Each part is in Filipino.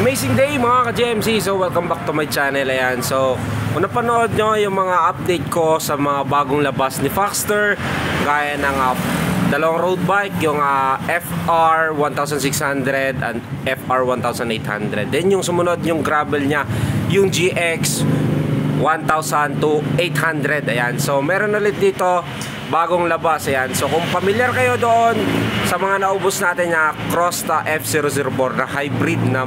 Amazing day mga ka-GMC. So welcome back to my channel. Ayan, so kung napanood nyo yung mga update ko sa mga bagong labas ni Foxster, gaya ng dalawang road bike, yung FR 1600 and FR 1800. Then yung sumunod yung gravel nya, yung GX 1000 to 800. Ayan, so meron ulit dito bagong labas. Ayan, so kung familiar kayo doon sa mga naubos natin na Crosta F004 na hybrid na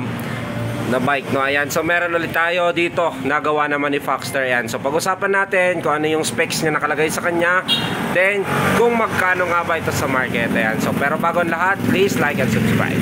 bike, no? Ayan, so meron ulit tayo dito nagawa naman ni Foxster. Ayan, so pag-usapan natin kung ano yung specs niya nakalagay sa kanya, then kung magkano nga ba ito sa market. Ayan, so pero bago ang lahat, please like and subscribe.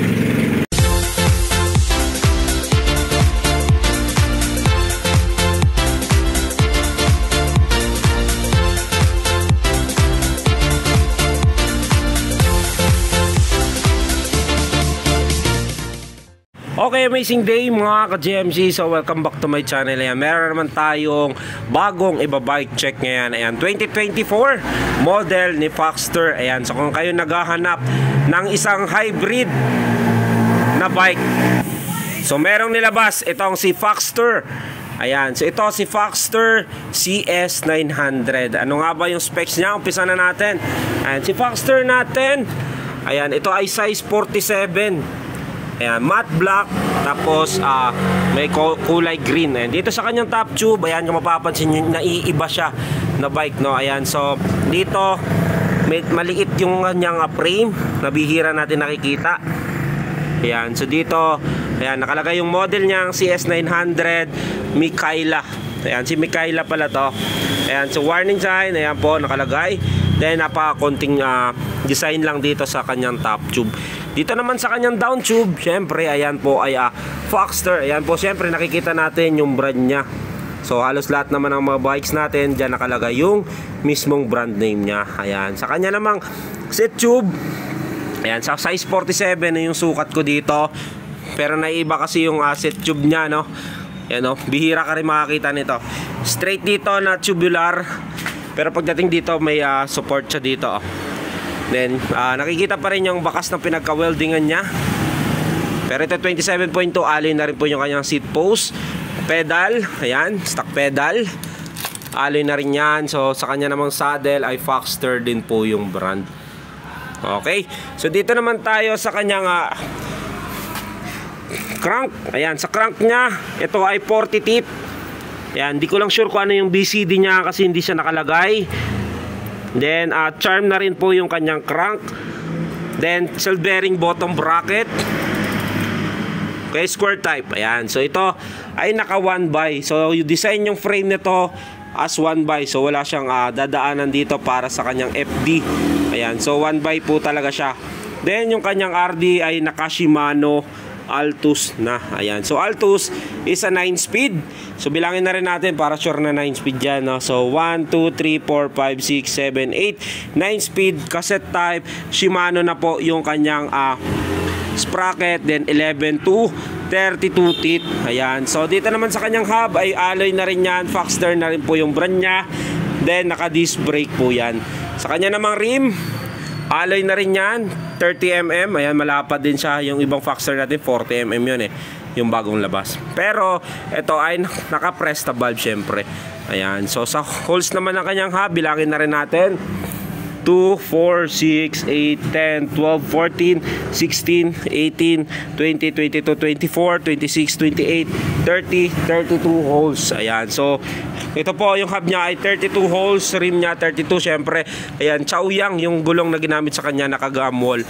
Okay, amazing day mga ka-GMC. So welcome back to my channel. Ayan, meron naman tayong bagong iba-bike check ngayon. Ayan, 2024 model ni Foxster. Ayan, so kung kayo naghahanap ng isang hybrid na bike, so merong nilabas itong si Foxster. Ayan, so ito si Foxster CS900. Ano nga ba yung specs niya? Umpisa na natin. Ayan, si Foxster natin, ayan, ito ay size 47. Ayan, matte black, tapos may kulay green. Ayan, dito sa kanyang top tube, ayan, kung mapapansin nyo, naiiba siya na bike, no? Ayan, so dito maliit yung kanyang frame, nabihira natin nakikita. Ayan, so dito, ayan, nakalagay yung model niyang CS900 Mikaela. Ayan, si Mikaela pala to. Ayan, so warning sign, ayan po nakalagay. Then napaka-konting design lang dito sa kanyang top tube. Dito naman sa kanyang down tube, syempre ayan po ay Foxster. Ayan po, syempre nakikita natin yung brand niya. So halos lahat naman ng mga bikes natin, diyan nakalagay yung mismong brand name niya. Ayan, sa kanya namang set tube, ayan, sa size 47 na yung sukat ko dito. Pero naiiba kasi yung set tube niya, no? Ayan, no? Bihira ka rin makakita nito. Straight dito na tubular. Pero pagdating dito may support siya dito, oh. Then nakikita pa rin yung bakas ng pinagka-weldingan niya. Pero ito 27.2, alloy na rin po yung kanyang seat post. Pedal, ayan, stock pedal, alloy na rin yan. So sa kanya namang saddle ay Foxster din po yung brand. Okay, so dito naman tayo sa kanyang crank. Ayan, sa crank niya, ito ay 40 tip. Ayan, di ko lang sure kung ano yung BCD niya kasi hindi siya nakalagay. Then charm na rin po yung kanyang crank. Then cell bearing bottom bracket. Okay, square type. Ayan, so ito ay naka 1x. So yung design yung frame nito as 1x. So wala siyang dadaanan dito para sa kanyang FD. Ayan, so 1x po talaga siya. Then yung kanyang RD ay naka Shimano Altus na. Ayan, so Altus is a 9-speed. So bilangin na rin natin para sure na 9-speed yan, no? So 1, 2, 3, 4, 5, 6, 7, 8 9-speed, cassette type. Shimano na po yung kanyang sprocket. Then 11 to 32 teeth. Ayan, so dito naman sa kanyang hub ay alloy na rin yan. Foxster na rin po yung brand nya. Then naka disc brake po yan. Sa kanya namang rim, alloy na rin yan, 30mm. Ayan, malapad din siya. Yung ibang Foxster natin 40mm yun yung bagong labas. Pero ito ay naka-press na valve syempre. Ayan, so sa holes naman ng kanyang hub, bilangin na rin natin 2, 4, 6, 8, 10, 12, 14, 16, 18, 20, 22, 24, 26, 28, 30, 32 holes. Ayan, so ito po yung hub niya ay 32 holes, rim niya 32 syempre. Ayan, Chaoyang yung gulong na ginamit sa kanya, naka-gum wall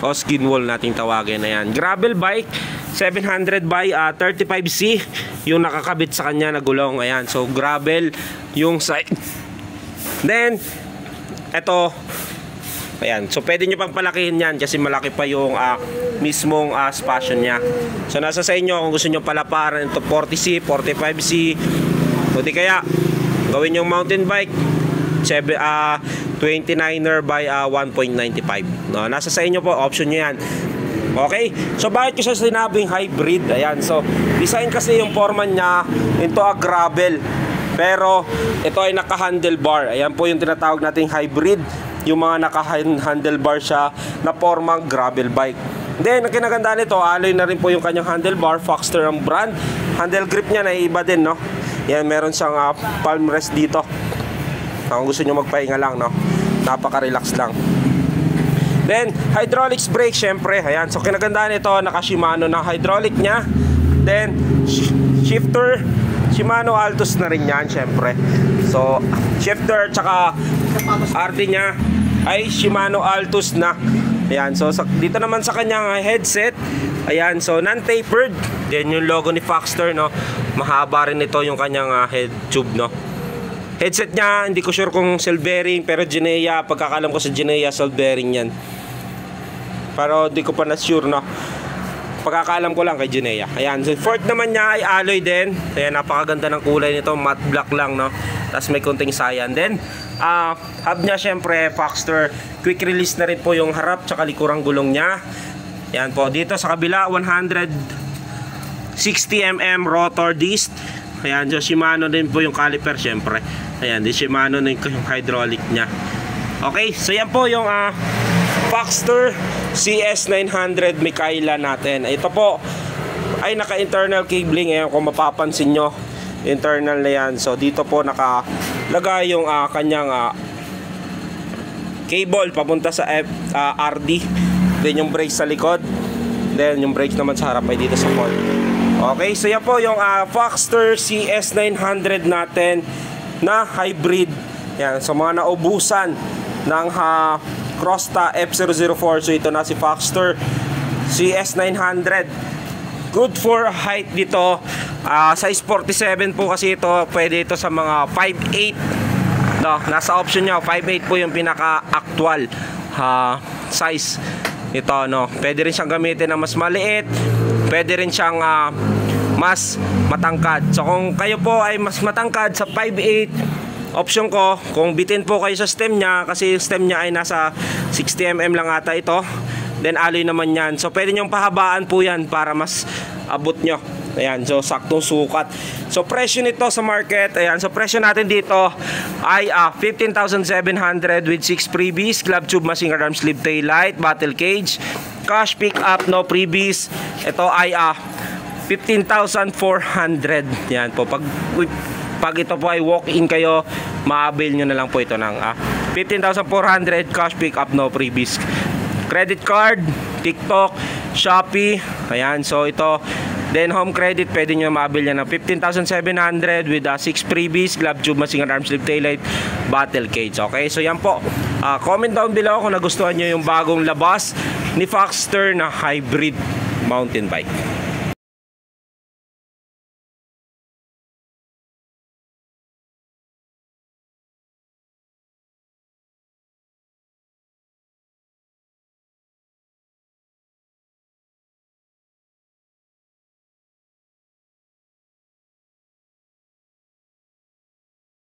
o skin wall nating tawagin. Ayan, gravel bike 700 by 35C yung nakakabit sa kanya na gulong. Ayan, so gravel yung side. Then eto, ayan, so pwede nyo pang palakihin yan kasi malaki pa yung mismong spasyo niya. So nasa sa inyo kung gusto nyo palaparan ito 40C, 45C, o di kaya gawin yung mountain bike 29er by 1.95, no? Nasa sa inyo po, option nyo yan. Okay, so bakit ko siya sinabing hybrid? Ayan, so design kasi yung forman niya into a gravel, pero ito ay naka-handlebar. Ayan po yung tinatawag nating hybrid, yung mga naka-handlebar siya na formang gravel bike. Then, ang kinagandaan nito, alloy na rin po yung kanyang handlebar, Foxster ang brand. Handle grip niya na iba din, no? Yan, meron siyang palm rest dito. Kung gusto nyo magpahinga lang, no? Napaka-relax lang. Then, hydraulics brake, syempre. Ayan, so kinagandaan nito, naka-Shimano na hydraulic niya. Then, shifter, Shimano Altus na rin yan, syempre. So, shifter, tsaka RD niya ay Shimano Altus na. Ayan, so dito naman sa kanyang headset, ayan, so non-tapered. Then yung logo ni Foxster, no, mahaba rin ito yung kanyang head tube, no. Headset niya, hindi ko sure kung cell bearing, pero Genea, pagkakalam ko sa Genea, cell bearing yan. Pero di ko pa na sure, no. Pagkakalam ko lang kay Genea. Ayan, so fourth naman niya ay alloy din. Ayan, napakaganda ng kulay nito, matte black lang, no. Tapos may konting cyan. Then hub niya syempre Foxster, quick release na rin po yung harap tsaka likurang gulong niya. Yan po, dito sa kabila 160mm rotor disc. Ayan, so Shimano din po yung caliper syempre. Ayan, di Shimano na yung hydraulic niya. Okay, so yan po yung Foxster CS900 Mikaela natin. Ito po ay naka-internal cabling. Ayan, kung mapapansin nyo, internal na yan. So dito po nakalagay yung kanyang cable papunta sa RD. Then yung brake sa likod. Then yung brake naman sa harap ay dito sa port. Okay, so yan po yung Foxster CS900 natin na hybrid. Yan, so mga naubusan ng Crosta F004. So ito na si Foxster CS900. Good for height dito. Size 47 po kasi ito. Pwede ito sa mga 5'8". No, nasa option nyo, 5'8 po yung pinaka-actual size ito, no. Pwede rin siyang gamitin na mas maliit, pwede rin siyang mas matangkad. So kung kayo po ay mas matangkad sa 5'8", option ko, kung bitin po kayo sa stem niya, kasi yung stem niya ay nasa 60mm lang ata ito, then alloy naman yan. So pwede nyong pahabaan po yan para mas abot nyo. Ayan, so saktong sukat. So presyo nito sa market, ayan, so presyo natin dito ay 15,700 with 6 freebies, club tube, machinger arm, sleeve tail light, battle cage, cash pick up, no freebies. Ito ay 15,400. Yan po, pag ito po ay walk-in kayo, ma-avail nyo na lang po ito ng 15,400, cash pick up, no freebies. Credit card, TikTok, Shopee, ayan, so ito. Then home credit, pwede nyo ma-avail yan ng 15,700 with 6 freebies, glove tube, machinger arm, sleeve taillight, battle cage. Okay, so yan po. Comment down below kung nagustuhan nyo yung bagong labas ni Foxster na hybrid mountain bike.